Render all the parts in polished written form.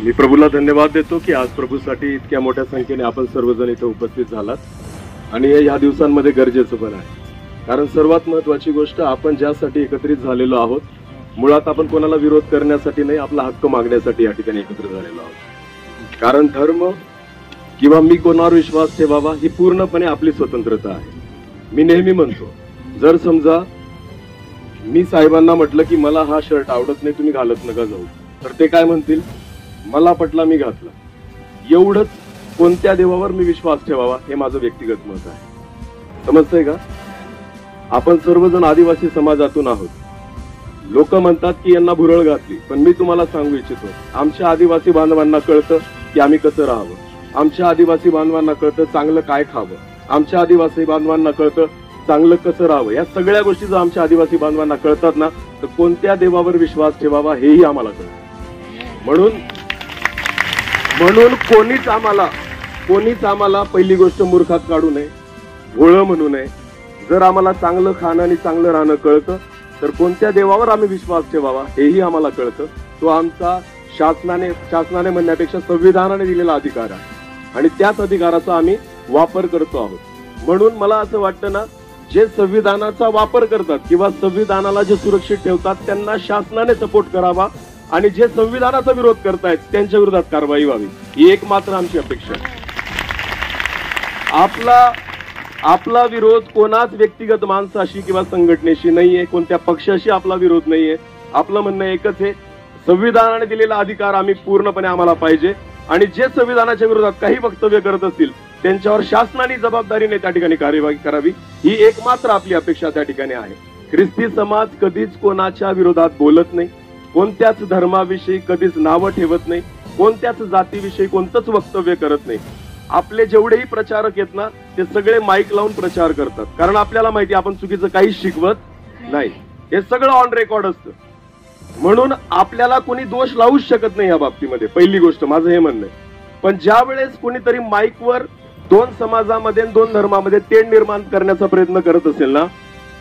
मी प्रभूला धन्यवाद देतो की आज प्रभूसाठी इतक्या मोठ्या संख्येने आपण सर्वजण इथे उपस्थित झालात आणि हे या दिवसांमध्ये गरजेचं पण आहे. कारण सर्वात महत्वाची गोष्ट, आपण ज्यासाठी एकत्रित झालेलो आहोत, मुळात आपण कोणाला विरोध करण्यासाठी नाही, आपला हक्क मागण्यासाठी या ठिकाणी एकत्र झालेलो आहोत. कारण धर्म किंवा मी कोणावर विश्वास ठेवावा ही पूर्णपणे आपली स्वतंत्रता आहे. मी नेहमी म्हणतो, जर समजा मी साहेबांना म्हटलं की मला हा शर्ट आवडत नाही, तुम्ही घालत नका जाऊ, तर ते काय म्हणतील, मला पटला मी घातला. एवढंच कोणत्या देवावर मी विश्वास ठेवावा हे माझं व्यक्तिगत मत आहे. समजतंय का? आपण सर्वजण आदिवासी समाजातून आहोत. लोक म्हणतात की यांना भुरळ घातली, पण मी तुम्हाला सांगू इच्छितो, आमच्या आदिवासी बांधवांना कळतं की आम्ही कसं राहावं. आमच्या आदिवासी बांधवांना कळतं चांगलं काय खावं. आमच्या आदिवासी बांधवांना कळतं चांगलं कसं राहावं. या सगळ्या गोष्टी जर आमच्या आदिवासी बांधवांना कळतात ना, तर कोणत्या देवावर विश्वास ठेवावा हेही आम्हाला कळतं. म्हणून कोणीच आम्हाला पहिली गोष्ट मूर्खात काढू नये, भोळं म्हणू नये. जर आम्हाला चांगलं खाणं आणि चांगलं राहणं कळतं, तर कोणत्या देवावर आम्ही विश्वास ठेवावा हेही आम्हाला कळतं. तो आमचा शासनाने म्हणण्यापेक्षा संविधानाने दिलेला अधिकार आहे आणि त्याच अधिकाराचा आम्ही वापर करतो आहोत. म्हणून मला असं वाटतं ना, जे संविधानाचा वापर करतात किंवा संविधानाला जे सुरक्षित ठेवतात त्यांना शासनाने सपोर्ट करावा आणि जे संविधानाचा विरोध करतायत त्यांच्या विरोधात कारवाई व्हावी, ही एक मात्र आमची अपेक्षा आहे. आपला विरोध कोणाच व्यक्तिगत माणसाशी किंवा संघटनेशी नाहीये, कोणत्या पक्षाशी आपला विरोध नाहीये. आपलं म्हणणं एकच आहे, संविधानाने दिलेला अधिकार आम्ही पूर्णपणे आम्हाला पाहिजे आणि जे संविधानाच्या विरोधात काही वक्तव्य करत असतील त्यांच्यावर शासनाने जबाबदारीने त्या ठिकाणी कार्यवाही करावी, ही एकमात्र आपली अपेक्षा त्या ठिकाणी आहे. ख्रिस्ती समाज कधीच कोणाच्या विरोधात बोलत नाही, कोणत्याच धर्माविषयी कधीच नावं ठेवत नाही, कोणत्याच जातीविषयी कोणतंच वक्तव्य करत नाही. आपले जेवढेही प्रचारक आहेत ना, ते सगळे माईक लावून प्रचार करतात, कारण आपल्याला माहिती आपण चुकीचं काहीच शिकवत नाही. हे सगळं ऑन रेकॉर्ड असतं. म्हणून आपल्याला कोणी दोष लावूच शकत नाही या बाबतीमध्ये, पहिली गोष्ट माझं हे म्हणणं आहे. पण ज्या वेळेस कोणीतरी माईकवर दोन समाजामध्ये दोन धर्मामध्ये तेढ निर्माण करण्याचा प्रयत्न करत असेल ना,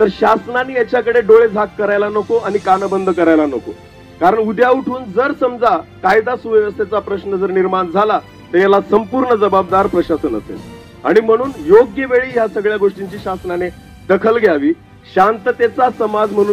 तर शासनाने याच्याकडे डोळे झाक करायला नको आणि कान बंद करायला नको. कारण उद्या उठून जर समजा कायदा सुव्यवस्थेचा प्रश्न जर निर्माण झाला तर याला संपूर्ण जबाबदार प्रशासन असेल. आणि म्हणून योग्य वेळी ह्या सगळ्या गोष्टींची शासनाने दखल घ्यावी. शांततेचा समाज म्हणून